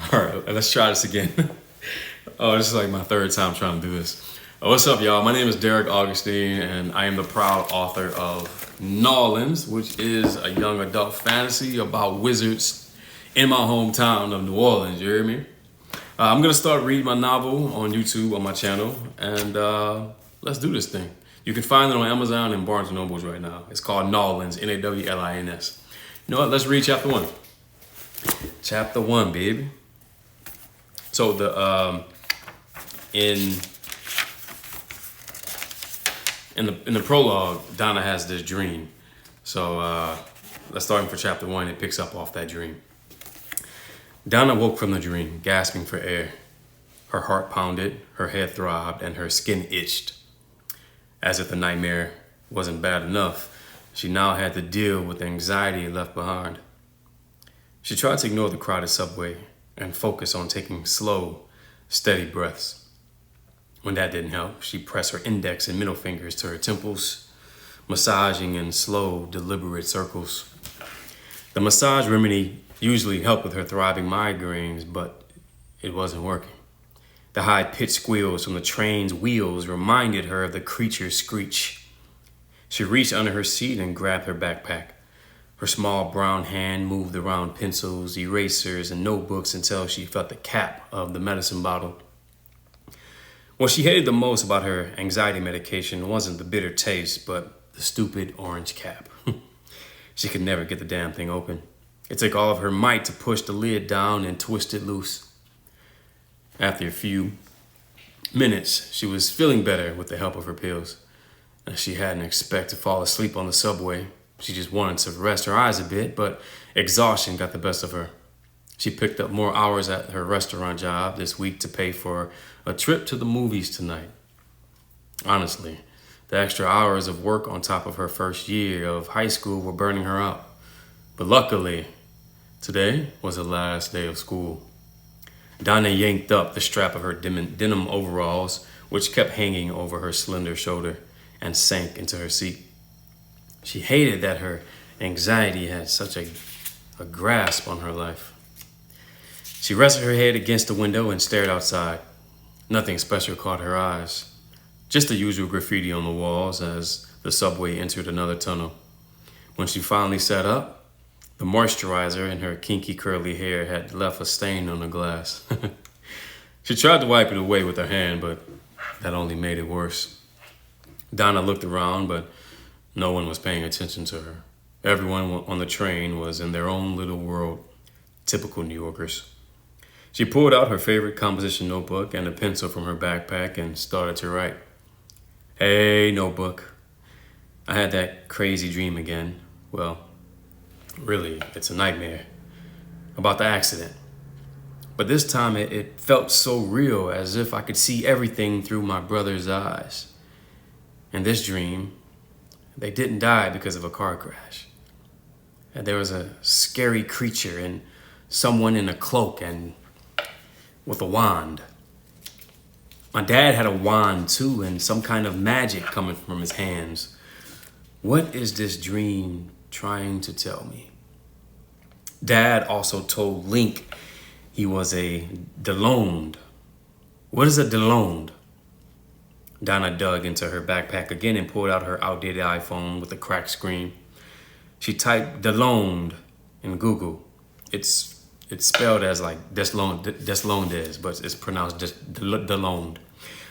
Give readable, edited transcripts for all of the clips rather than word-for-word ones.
All right, let's try this again. Oh, this is like my third time trying to do this. What's up, y'all? My name is Derek Augustine, and I am the proud author of Nawlins, which is a young adult fantasy about wizards in my hometown of New Orleans. You hear me? I'm gonna start reading my novel on YouTube on my channel, and let's do this thing. You can find it on Amazon and Barnes & Nobles right now. It's called Nawlins, Nawlins. You know what? Let's read chapter 1. Chapter 1, baby. So in the prologue, Donna has this dream. So let's start for chapter 1. It picks up off that dream. Donna woke from the dream, gasping for air. Her heart pounded, her head throbbed, and her skin itched. As if the nightmare wasn't bad enough, she now had to deal with the anxiety left behind. She tried to ignore the crowded subway and focus on taking slow, steady breaths. When that didn't help, she pressed her index and middle fingers to her temples, massaging in slow, deliberate circles. The massage remedy usually helped with her thriving migraines, but it wasn't working. The high-pitched squeals from the train's wheels reminded her of the creature's screech. She reached under her seat and grabbed her backpack. Her small brown hand moved around pencils, erasers, and notebooks until she felt the cap of the medicine bottle. What she hated the most about her anxiety medication wasn't the bitter taste, but the stupid orange cap. She could never get the damn thing open. It took all of her might to push the lid down and twist it loose. After a few minutes, she was feeling better with the help of her pills. She hadn't expected to fall asleep on the subway. She just wanted to rest her eyes a bit, but exhaustion got the best of her. She picked up more hours at her restaurant job this week to pay for a trip to the movies tonight. Honestly, the extra hours of work on top of her first year of high school were burning her out. But luckily, today was the last day of school. Donna yanked up the strap of her denim overalls, which kept hanging over her slender shoulder, and sank into her seat. She hated that her anxiety had such a grasp on her life. She rested her head against the window and stared outside. Nothing special caught her eyes. Just the usual graffiti on the walls as the subway entered another tunnel. When she finally sat up, the moisturizer in her kinky curly hair had left a stain on the glass. She tried to wipe it away with her hand, but that only made it worse. Donna looked around, but no one was paying attention to her. Everyone on the train was in their own little world. Typical New Yorkers. She pulled out her favorite composition notebook and a pencil from her backpack and started to write. Hey, notebook. I had that crazy dream again. Well, really, it's a nightmare. About the accident. But this time it felt so real, as if I could see everything through my brother's eyes. In this dream, they didn't die because of a car crash. And there was a scary creature and someone in a cloak and with a wand. My dad had a wand too, and some kind of magic coming from his hands. What is this dream trying to tell me? Dad also told Link he was a deloned. What is a deloned? Donna dug into her backpack again and pulled out her outdated iPhone with a cracked screen. She typed deloned in Google. It's spelled as like Deslondes, but it's pronounced just deloned.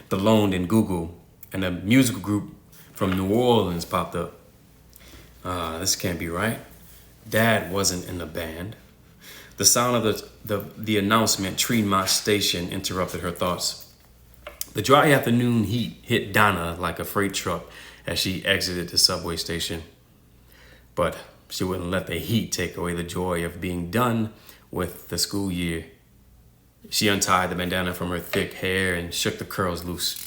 Deloned in Google, and a musical group from New Orleans popped up. This can't be right. Dad wasn't in the band. The sound of the announcement Tremont Station interrupted her thoughts. The dry afternoon heat hit Donna like a freight truck as she exited the subway station. But she wouldn't let the heat take away the joy of being done with the school year. She untied the bandana from her thick hair and shook the curls loose.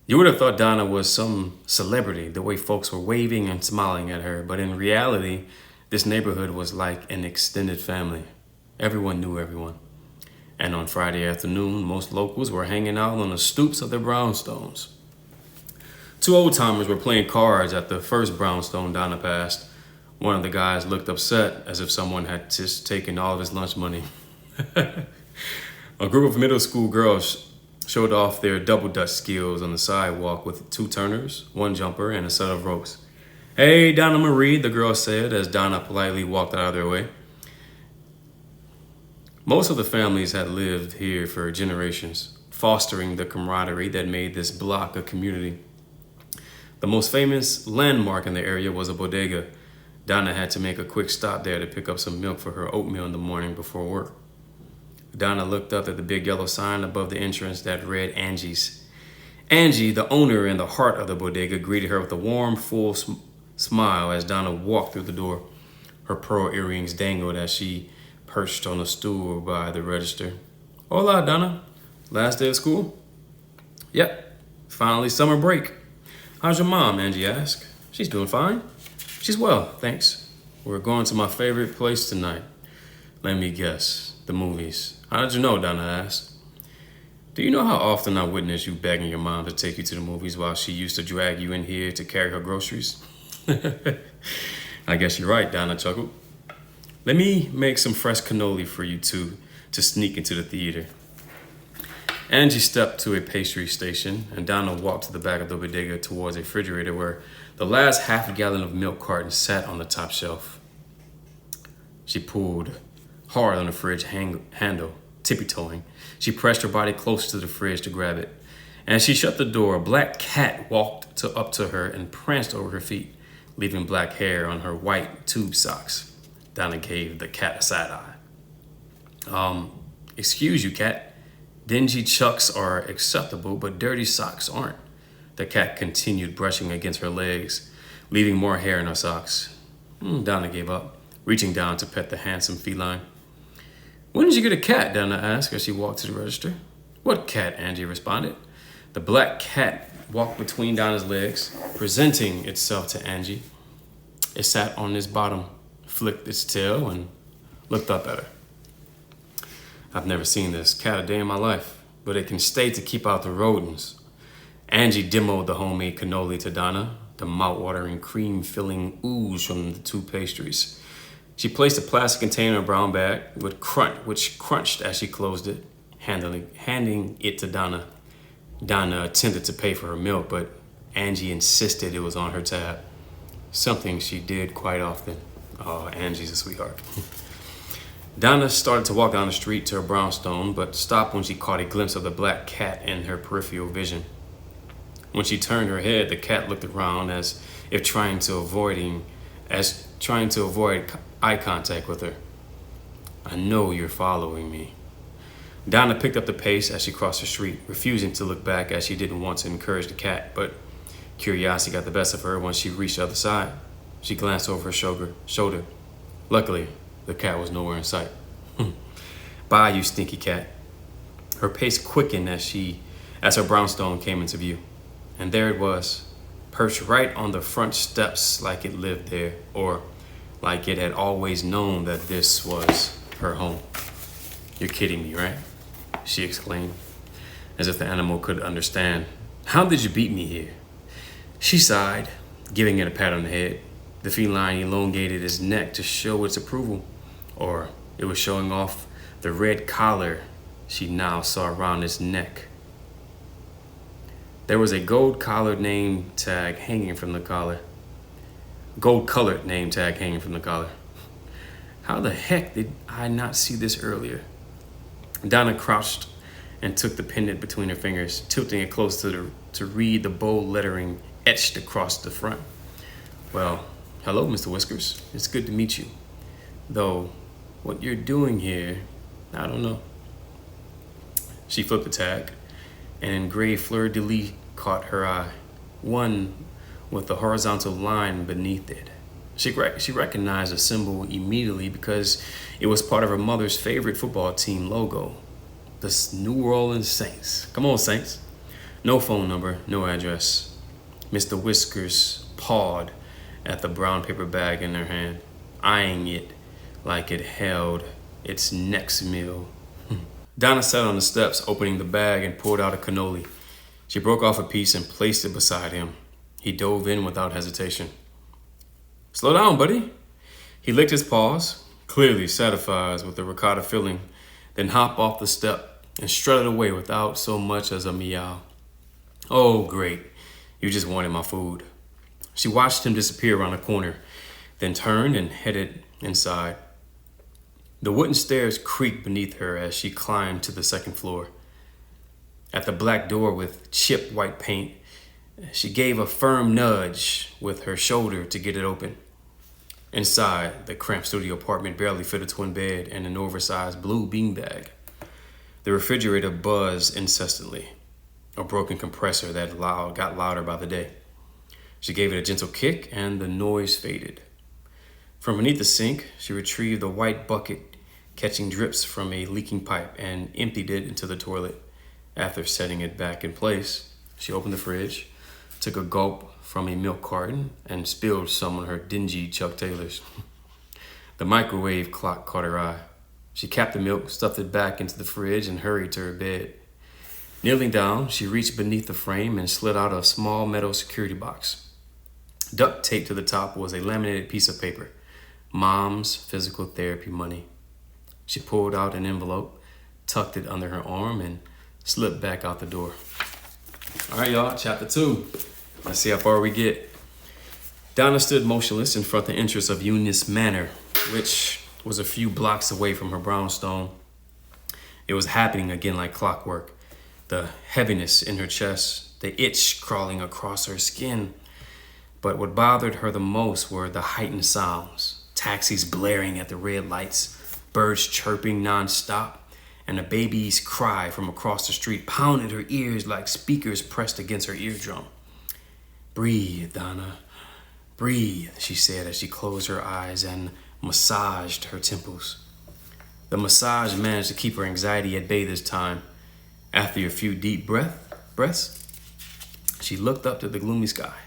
You would have thought Donna was some celebrity, the way folks were waving and smiling at her, but in reality, this neighborhood was like an extended family. Everyone knew everyone. And on Friday afternoon, most locals were hanging out on the stoops of their brownstones. Two old-timers were playing cards at the first brownstone Donna passed. One of the guys looked upset, as if someone had just taken all of his lunch money. A group of middle school girls showed off their double dutch skills on the sidewalk with 2 turners, 1 jumper, and a set of ropes. "Hey, Donna Marie," the girl said as Donna politely walked out of their way. Most of the families had lived here for generations, fostering the camaraderie that made this block a community. The most famous landmark in the area was a bodega. Donna had to make a quick stop there to pick up some milk for her oatmeal in the morning before work. Donna looked up at the big yellow sign above the entrance that read Angie's. Angie, the owner and the heart of the bodega, greeted her with a warm, full smile as Donna walked through the door. Her pearl earrings dangled as she perched on a stool by the register. "Hola, Donna. Last day of school?" "Yep. Finally summer break." "How's your mom?" Angie asked. "She's doing fine." "She's well, thanks. We're going to my favorite place tonight." "Let me guess. The movies." "How did you know?" Donna asked. "Do you know how often I witnessed you begging your mom to take you to the movies while she used to drag you in here to carry her groceries?" "I guess you're right," Donna chuckled. "Let me make some fresh cannoli for you two to sneak into the theater." Angie stepped to a pastry station, and Donna walked to the back of the bodega towards a refrigerator where the last half-gallon of milk carton sat on the top shelf. She pulled hard on the fridge handle, tippy-toeing. She pressed her body close to the fridge to grab it. As she shut the door, a black cat walked up to her and pranced over her feet, leaving black hair on her white tube socks. Donna gave the cat a side eye. Excuse you, cat. Dingy chucks are acceptable, but dirty socks aren't." The cat continued brushing against her legs, leaving more hair in her socks. Donna gave up, reaching down to pet the handsome feline. "When did you get a cat?" Donna asked as she walked to the register. "What cat?" Angie responded. The black cat walked between Donna's legs, presenting itself to Angie. It sat on its bottom, flicked its tail, and looked up at her. "I've never seen this cat a day in my life, but it can stay to keep out the rodents." Angie demoed the homemade cannoli to Donna, the mouth-watering cream-filling ooze from the 2 pastries. She placed a plastic container in a brown bag, which crunched as she closed it, handing it to Donna. Donna attempted to pay for her milk, but Angie insisted it was on her tab, something she did quite often. Oh, Angie's a sweetheart. Donna started to walk down the street to her brownstone, but stopped when she caught a glimpse of the black cat in her peripheral vision. When she turned her head, the cat looked around as if trying to avoid eye contact with her. "I know you're following me." Donna picked up the pace as she crossed the street, refusing to look back as she didn't want to encourage the cat, but curiosity got the best of her once she reached the other side. She glanced over her shoulder. Luckily, the cat was nowhere in sight. "Bye, you stinky cat." Her pace quickened as her brownstone came into view. And there it was, perched right on the front steps like it lived there, or like it had always known that this was her home. "You're kidding me, right?" she exclaimed, as if the animal could understand. "How did you beat me here?" She sighed, giving it a pat on the head. The feline elongated its neck to show its approval, or it was showing off the red collar she now saw around its neck. There was a gold-colored name tag hanging from the collar. Gold-colored name tag hanging from the collar. How the heck did I not see this earlier? Donna crouched and took the pendant between her fingers, tilting it close to read the bold lettering etched across the front. "Well, hello, Mr. Whiskers. It's good to meet you. Though, what you're doing here, I don't know." She flipped the tag, and an engraved fleur-de-lis caught her eye, one with the horizontal line beneath it. She recognized the symbol immediately because it was part of her mother's favorite football team logo, the New Orleans Saints. Come on, Saints. No phone number, no address. Mr. Whiskers pawed at the brown paper bag in her hand, eyeing it like it held its next meal. Donna sat on the steps, opening the bag, and pulled out a cannoli. She broke off a piece and placed it beside him. He dove in without hesitation. "Slow down, buddy." He licked his paws, clearly satisfied with the ricotta filling then hopped off the step and strutted away without so much as a meow. Oh, great. You just wanted my food. She watched him disappear around a corner, then turned and headed inside. The wooden stairs creaked beneath her as she climbed to the second floor. At the black door with chipped white paint, she gave a firm nudge with her shoulder to get it open. Inside, the cramped studio apartment barely fit a twin bed and an oversized blue beanbag. The refrigerator buzzed incessantly, a broken compressor that got louder by the day. She gave it a gentle kick and the noise faded. From beneath the sink, she retrieved a white bucket catching drips from a leaking pipe and emptied it into the toilet. After setting it back in place, she opened the fridge, took a gulp from a milk carton, and spilled some on her dingy Chuck Taylors. The microwave clock caught her eye. She capped the milk, stuffed it back into the fridge, and hurried to her bed. Kneeling down, she reached beneath the frame and slid out a small metal security box. Duct taped to the top was a laminated piece of paper, Mom's physical therapy money. She pulled out an envelope, tucked it under her arm, and slipped back out the door. All right, y'all, chapter 2. Let's see how far we get. Donna stood motionless in front of the entrance of Eunice Manor, which was a few blocks away from her brownstone. It was happening again like clockwork. The heaviness in her chest, the itch crawling across her skin. But what bothered her the most were the heightened sounds. Taxis blaring at the red lights, birds chirping nonstop, and a baby's cry from across the street pounded her ears like speakers pressed against her eardrum. "Breathe, Donna, breathe," she said as she closed her eyes and massaged her temples. The massage managed to keep her anxiety at bay this time. After a few deep breaths, she looked up to the gloomy sky.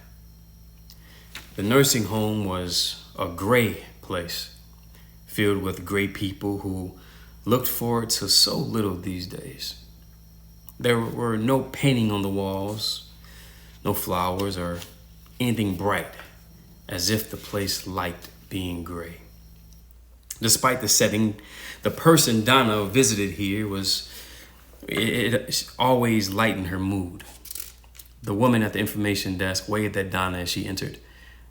The nursing home was a gray place, filled with gray people who looked forward to so little these days. There were no painting on the walls, no flowers or anything bright, as if the place liked being gray. Despite the setting, the person Donna visited here it always lightened her mood. The woman at the information desk waved at Donna as she entered.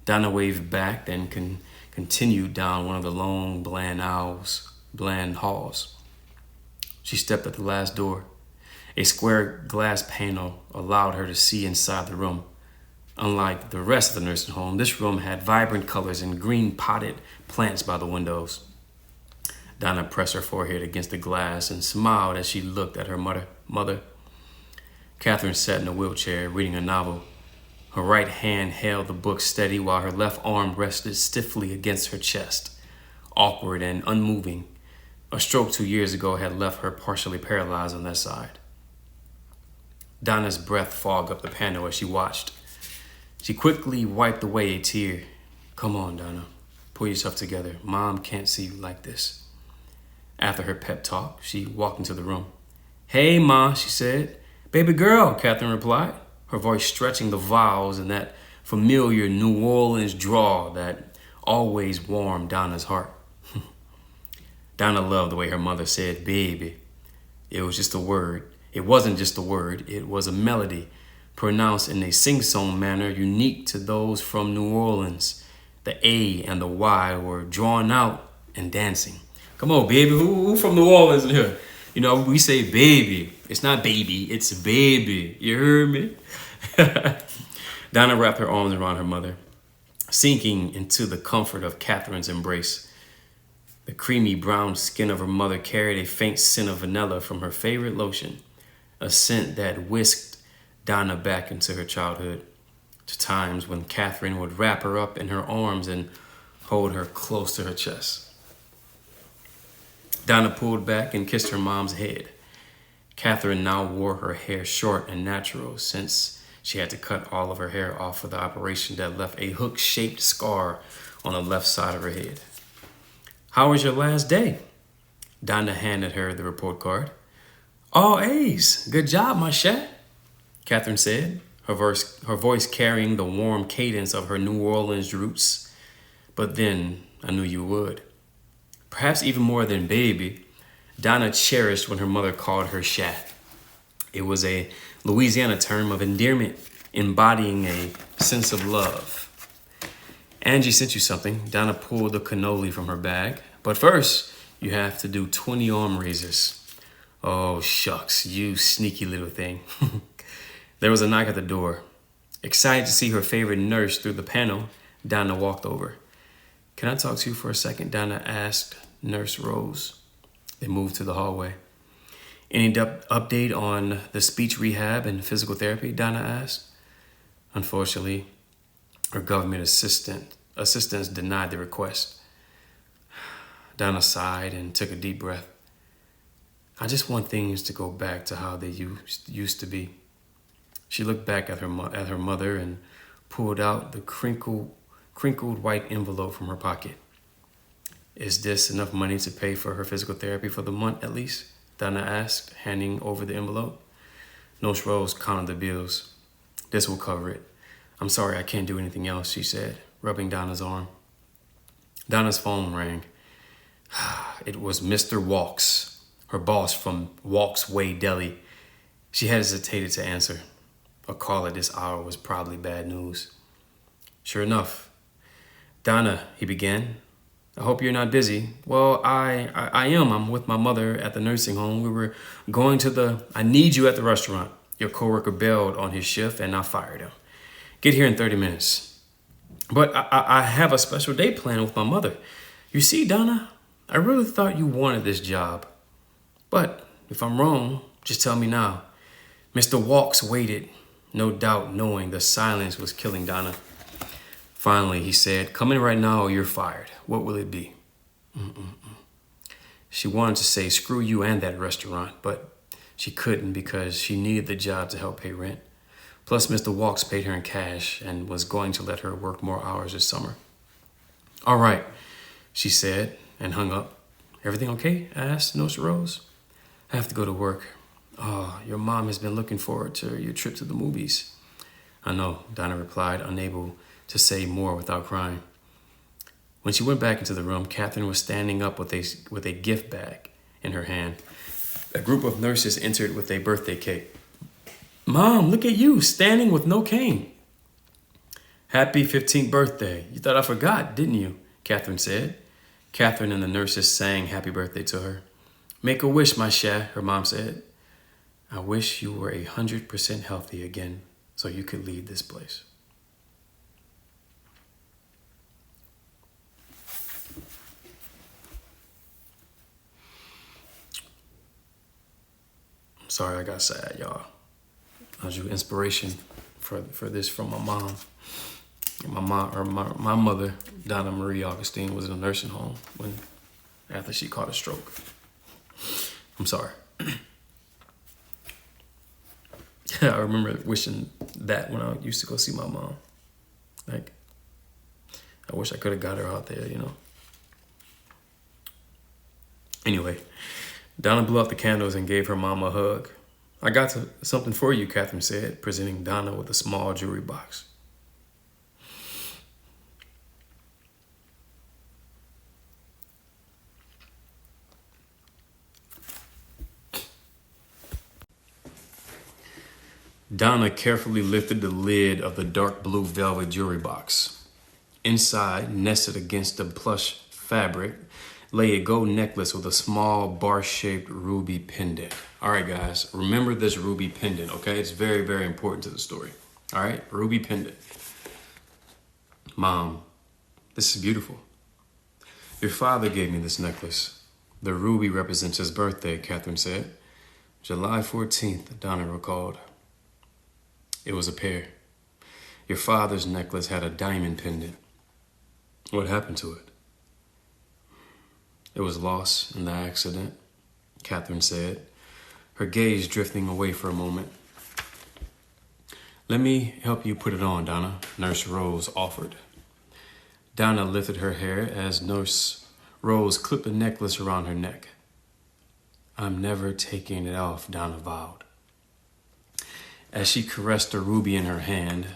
Donna waved back, then continued down one of the long, bland halls. She stepped at the last door. A square glass panel allowed her to see inside the room. Unlike the rest of the nursing home, this room had vibrant colors and green potted plants by the windows. Donna pressed her forehead against the glass and smiled as she looked at her mother. Catherine sat in a wheelchair reading a novel. Her right hand held the book steady while her left arm rested stiffly against her chest, awkward and unmoving. A stroke 2 years ago had left her partially paralyzed on that side. Donna's breath fogged up the panel as she watched. She quickly wiped away a tear. "Come on, Donna. Pull yourself together. Mom can't see you like this." After her pep talk, she walked into the room. "Hey, Ma," she said. "Baby girl," Catherine replied, her voice stretching the vowels in that familiar New Orleans drawl that always warmed Donna's heart. Donna loved the way her mother said baby. It was just a word. It wasn't just a word. It was a melody pronounced in a sing-song manner unique to those from New Orleans. The A and the Y were drawn out and dancing. Come on, baby. Who from New Orleans in here? You know, we say baby. It's not baby. It's baby. You heard me? Donna wrapped her arms around her mother, sinking into the comfort of Catherine's embrace. The creamy brown skin of her mother carried a faint scent of vanilla from her favorite lotion, a scent that whisked Donna back into her childhood, to times when Catherine would wrap her up in her arms and hold her close to her chest. Donna pulled back and kissed her mom's head. Catherine now wore her hair short and natural since she had to cut all of her hair off for the operation that left a hook-shaped scar on the left side of her head. "How was your last day?" Donna handed her the report card. "All A's. Good job, my chat," Catherine said, her voice carrying the warm cadence of her New Orleans roots. "But then I knew you would. Perhaps even more than baby. Donna cherished when her mother called her Shat. It was a Louisiana term of endearment embodying a sense of love. Angie sent you something. Donna pulled the cannoli from her bag. But first, you have to do 20 arm raises. Oh, shucks, you sneaky little thing. There was a knock at the door. Excited to see her favorite nurse through the panel, Donna walked over. Can I talk to you for a second? Donna asked Nurse Rose. They moved to the hallway. Any update on the speech rehab and physical therapy? Donna asked. Unfortunately, her government assistants denied the request. Donna sighed and took a deep breath. I just want things to go back to how they used to be. She looked back at her mother and pulled out the crinkled white envelope from her pocket. Is this enough money to pay for her physical therapy for the month at least? Donna asked, handing over the envelope. Nurse Rose counted the bills. This will cover it. I'm sorry I can't do anything else, she said, rubbing Donna's arm. Donna's phone rang. It was Mr. Walks, her boss from Walks Way Deli. She hesitated to answer. A call at this hour was probably bad news. Sure enough. Donna, he began. I hope you're not busy. Well, I am. I'm with my mother at the nursing home. We were going to I need you at the restaurant. Your coworker bailed on his shift and I fired him. Get here in 30 minutes. But I have a special day planned with my mother. You see, Donna, I really thought you wanted this job. But if I'm wrong, just tell me now. Mr. Walks waited, no doubt knowing the silence was killing Donna. Finally, he said, come in right now or you're fired. What will it be? She wanted to say, screw you and that restaurant, but she couldn't because she needed the job to help pay rent. Plus, Mr. Walks paid her in cash and was going to let her work more hours this summer. All right, she said and hung up. Everything okay? Asked Nurse Rose. I have to go to work. Oh, your mom has been looking forward to your trip to the movies. I know, Donna replied, unable to say more without crying. When she went back into the room, Catherine was standing up with a gift bag in her hand. A group of nurses entered with a birthday cake. Mom, look at you, standing with no cane. Happy 15th birthday. You thought I forgot, didn't you? Catherine said. Catherine and the nurses sang happy birthday to her. Make a wish, my Shat, her mom said. I wish you were 100% healthy again so you could leave this place. I'm sorry I got sad, y'all. I drew inspiration for this from my mom. My mother, Donna Marie Augustine, was in a nursing home after she caught a stroke. I'm sorry. I remember wishing that when I used to go see my mom. Like, I wish I could have got her out there, you know. Anyway, Donna blew out the candles and gave her mom a hug. I got something for you, Catherine said, presenting Donna with a small jewelry box. Donna carefully lifted the lid of the dark blue velvet jewelry box. Inside, nested against the plush fabric, lay a gold necklace with a small bar-shaped ruby pendant. All right, guys, remember this ruby pendant, okay? It's very, very important to the story. All right, ruby pendant. Mom, this is beautiful. Your father gave me this necklace. The ruby represents his birthday, Catherine said. July 14th, Donna recalled. It was a pair. Your father's necklace had a diamond pendant. What happened to it? It was lost in the accident, Catherine said, her gaze drifting away for a moment. Let me help you put it on, Donna, Nurse Rose offered. Donna lifted her hair as Nurse Rose clipped the necklace around her neck. I'm never taking it off, Donna vowed. As she caressed the ruby in her hand,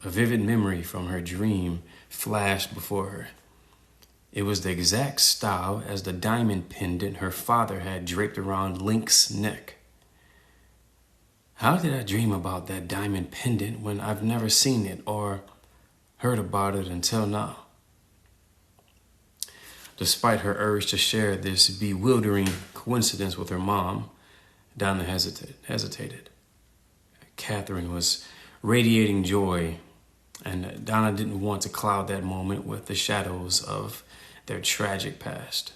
a vivid memory from her dream flashed before her. It was the exact style as the diamond pendant her father had draped around Link's neck. How did I dream about that diamond pendant when I've never seen it or heard about it until now? Despite her urge to share this bewildering coincidence with her mom, Donna hesitated. Catherine was radiating joy, and Donna didn't want to cloud that moment with the shadows of their tragic past.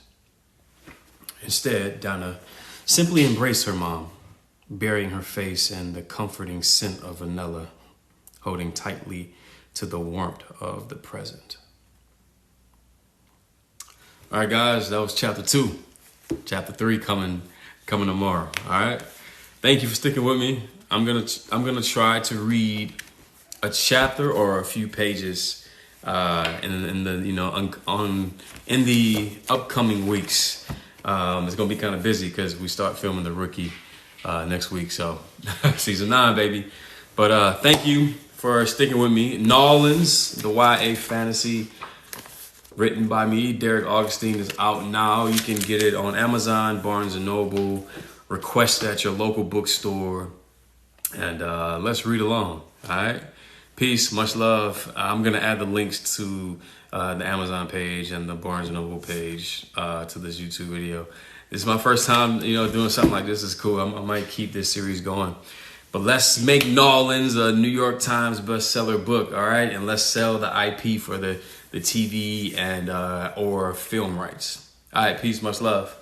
Instead, Donna simply embraced her mom, burying her face in the comforting scent of vanilla, holding tightly to the warmth of the present. All right, guys, that was chapter 2. Chapter 3 coming tomorrow. All right. Thank you for sticking with me. I'm gonna try to read a chapter or a few pages in the upcoming weeks. It's gonna be kind of busy because we start filming The Rookie next week. So season 9, baby. But thank you for sticking with me. Nawlins, the YA fantasy, written by me, Derek Augustine, is out now. You can get it on Amazon, Barnes & Noble. Request it at your local bookstore. And let's read along, all right? Peace, much love. I'm going to add the links to the Amazon page and the Barnes & Noble page to this YouTube video. This is my first time, doing something like this. It's cool. I might keep this series going. But let's make Nawlins a New York Times bestseller book, all right? And let's sell the IP for the TV and or film rights. All right, peace, much love.